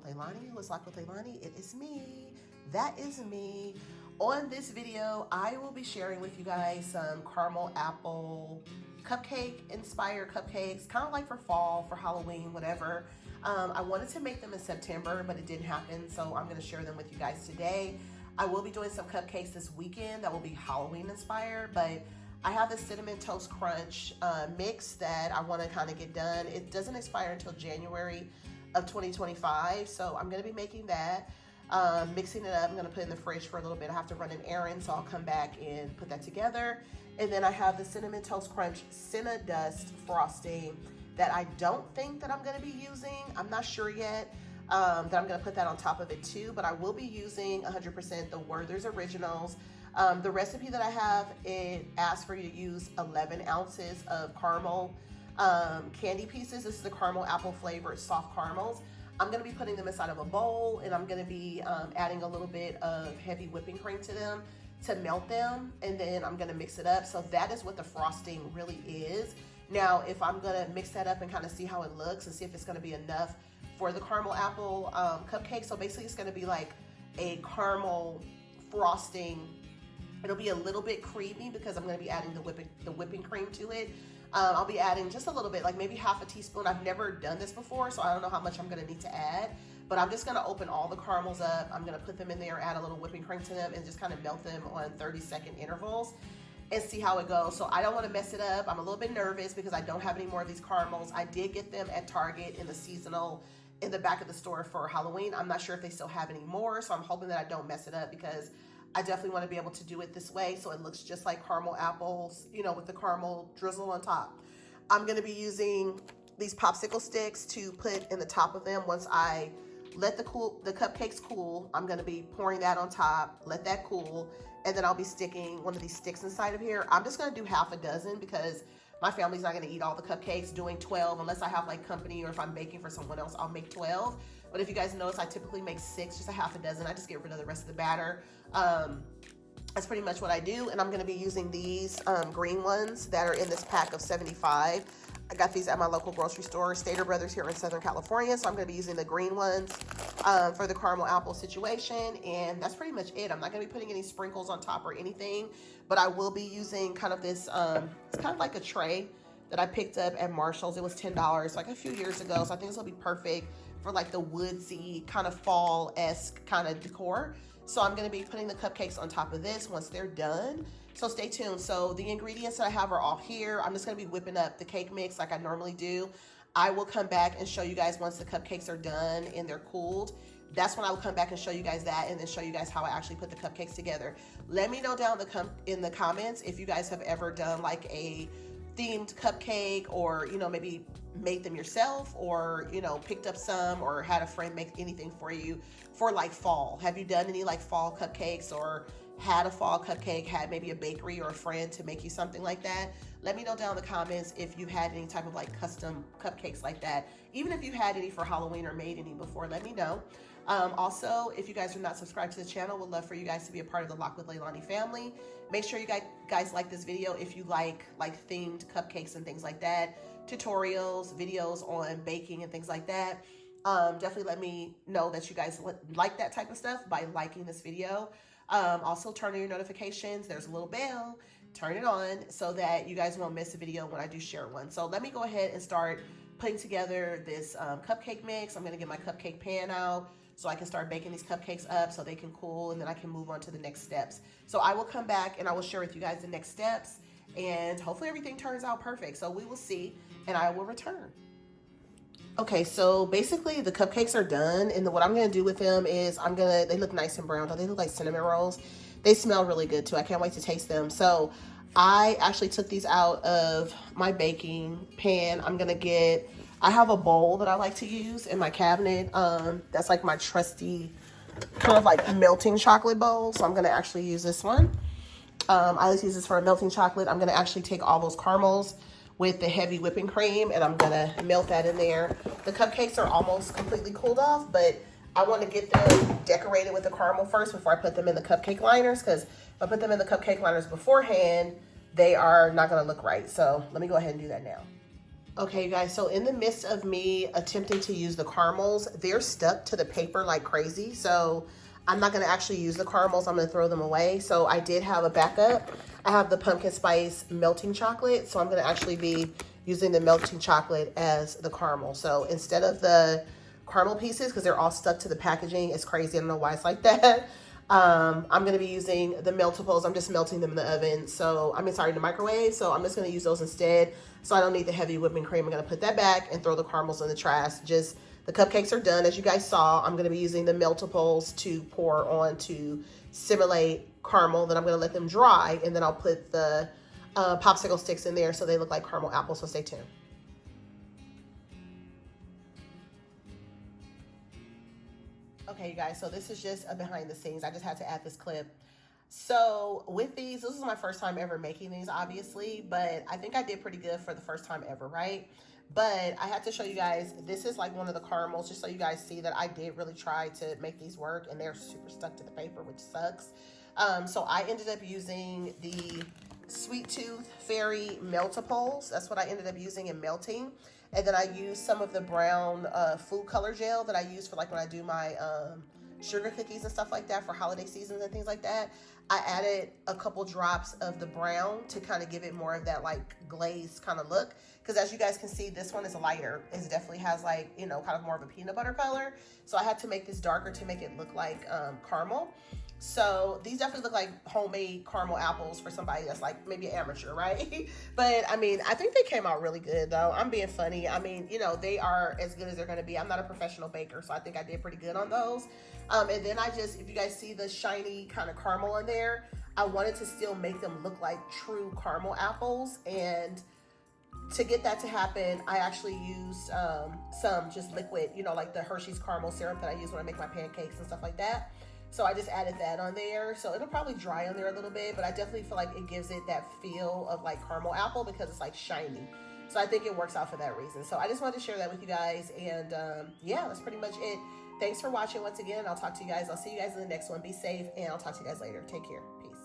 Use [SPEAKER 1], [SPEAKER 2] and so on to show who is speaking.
[SPEAKER 1] Leilani. Who is Locked with Leilani? It is me. That is me. On this video, I will be sharing with you guys some caramel apple cupcake inspired cupcakes, kind of like for fall, for Halloween, whatever. I wanted to make them in September, but it didn't happen, so I'm going to share them with you guys today. I will be doing some cupcakes this weekend that will be Halloween inspired, but I have this cinnamon toast crunch mix that I want to kind of get done. It doesn't expire until January of 2025, so I'm going to be making that, mixing it up. I'm going to put it in the fridge for a little bit. I have to run an errand, so I'll come back and put that together. And then I have the cinnamon toast crunch Cinnadust frosting that I don't think that I'm going to be using. I'm not sure yet. That I'm going to put that on top of it too, but I will be using 100% the Werther's Originals. The recipe that I have, it asks for you to use 11 ounces of caramel candy pieces. This is the caramel apple flavored soft caramels. I'm going to be putting them inside of a bowl, and I'm going to be adding a little bit of heavy whipping cream to them to melt them, and then I'm going to mix it up. So that is what the frosting really is. Now, if I'm going to mix that up and kind of see how it looks and see if it's going to be enough for the caramel apple cupcake. So basically it's going to be like a caramel frosting. It'll be a little bit creamy because I'm going to be adding the whipping cream to it. I'll be adding just a little bit, like maybe half a teaspoon. I've never done this before, so I don't know how much I'm going to need to add. But I'm just going to open all the caramels up. I'm going to put them in there, add a little whipping cream to them, and just kind of melt them on 30-second intervals and see how it goes. So I don't want to mess it up. I'm a little bit nervous because I don't have any more of these caramels. I did get them at Target in the seasonal, in the back of the store for Halloween. I'm not sure if they still have any more, so I'm hoping that I don't mess it up because I definitely want to be able to do it this way so it looks just like caramel apples, you know, with the caramel drizzle on top. I'm going to be using these popsicle sticks to put in the top of them. Once I let the cupcakes cool, I'm going to be pouring that on top, let that cool, and then I'll be sticking one of these sticks inside of here. I'm just going to do half a dozen because my family's not going to eat all the cupcakes. Doing 12, unless I have like company or if I'm baking for someone else, I'll make 12. But if you guys notice, I typically make 6, just a half a dozen. I just get rid of the rest of the batter. That's pretty much what I do. And I'm going to be using these green ones that are in this pack of 75. I got these at my local grocery store, Stater Brothers here in Southern California. So I'm going to be using the green ones for the caramel apple situation. And that's pretty much it. I'm not going to be putting any sprinkles on top or anything, but I will be using kind of this, it's kind of like a tray that I picked up at Marshall's. It was $10 like a few years ago. So I think this will be perfect for like the woodsy kind of fall-esque kind of decor. So I'm going to be putting the cupcakes on top of this once they're done. So stay tuned. So the ingredients that I have are all here. I'm just going to be whipping up the cake mix like I normally do. I will come back and show you guys once the cupcakes are done and they're cooled. That's when I will come back and show you guys that and then show you guys how I actually put the cupcakes together. Let me know down in the comments if you guys have ever done like a themed cupcake, or you know, maybe made them yourself, or you know, picked up some or had a friend make anything for you for like fall. Have you done any like fall cupcakes, or had a fall cupcake, had maybe a bakery or a friend to make you something like that? Let me know down in the comments if you had any type of like custom cupcakes like that. Even if you had any for Halloween or made any before, let me know. Also, if you guys are not subscribed to the channel, would love for you guys to be a part of the Locked with Leilani family. Make sure you guys like this video if you like themed cupcakes and things like that, tutorials, videos on baking and things like that. Definitely let me know that you guys like that type of stuff by liking this video. Also turn on your notifications. There's a little bell. Turn it on so that you guys won't miss a video when I do share one. So let me go ahead and start putting together this cupcake mix. I'm going to get my cupcake pan out so I can start baking these cupcakes up so they can cool, and then I can move on to the next steps. So I will come back and I will share with you guys the next steps, and hopefully everything turns out perfect. So we will see, and I will return. Okay, so basically the cupcakes are done, and what I'm gonna do with them is they look nice and brown. They look like cinnamon rolls. They smell really good too. I can't wait to taste them. So I actually took these out of my baking pan. I have a bowl that I like to use in my cabinet. That's like my trusty kind of like melting chocolate bowl. So I'm gonna actually use this one. I like to use this for a melting chocolate. I'm gonna actually take all those caramels with the heavy whipping cream, and I'm gonna melt that in there. The cupcakes are almost completely cooled off, but I want to get them decorated with the caramel first before I put them in the cupcake liners, because if I put them in the cupcake liners beforehand, they are not gonna look right. So let me go ahead and do that now. Okay, you guys, so in the midst of me attempting to use the caramels, they're stuck to the paper like crazy. So I'm not gonna actually use the caramels, I'm gonna throw them away. So I did have a backup. I have the pumpkin spice melting chocolate. So I'm gonna actually be using the melting chocolate as the caramel. So instead of the caramel pieces, because they're all stuck to the packaging, it's crazy, I don't know why it's like that. I'm gonna be using the meltables. I'm just melting them in the oven. So, sorry, in the microwave. So I'm just gonna use those instead. So I don't need the heavy whipping cream. I'm gonna put that back and throw the caramels in the trash. Just, the cupcakes are done. As you guys saw, I'm gonna be using the meltables to pour on to simulate caramel. Then I'm gonna let them dry, and then I'll put the popsicle sticks in there so they look like caramel apples. So stay tuned. Okay, you guys, so this is just a behind the scenes. I just had to add this clip. So with these, this is my first time ever making these, obviously, but I think I did pretty good for the first time ever, right? But I had to show you guys, this is like one of the caramels, just so you guys see that I did really try to make these work, and they're super stuck to the paper, which sucks. So I ended up using the Sweet Tooth Fairy Meltables. That's what I ended up using and melting. And then I used some of the brown food color gel that I use for like when I do my sugar cookies and stuff like that for holiday seasons and things like that. I added a couple drops of the brown to kind of give it more of that like glazed kind of look. Because as you guys can see, this one is lighter. It definitely has like, you know, kind of more of a peanut butter color. So I had to make this darker to make it look like caramel. So these definitely look like homemade caramel apples for somebody that's like maybe an amateur, right? But I mean, I think they came out really good though. I'm being funny. I mean, you know, they are as good as they're going to be. I'm not a professional baker, so I think I did pretty good on those. And then I just, if you guys see the shiny kind of caramel in there, I wanted to still make them look like true caramel apples. And to get that to happen, I actually used some just liquid, you know, like the Hershey's caramel syrup that I use when I make my pancakes and stuff like that. So I just added that on there. So it'll probably dry on there a little bit, but I definitely feel like it gives it that feel of like caramel apple because it's like shiny. So I think it works out for that reason. So I just wanted to share that with you guys. And yeah, that's pretty much it. Thanks for watching once again. I'll talk to you guys. I'll see you guys in the next one. Be safe, and I'll talk to you guys later. Take care. Peace.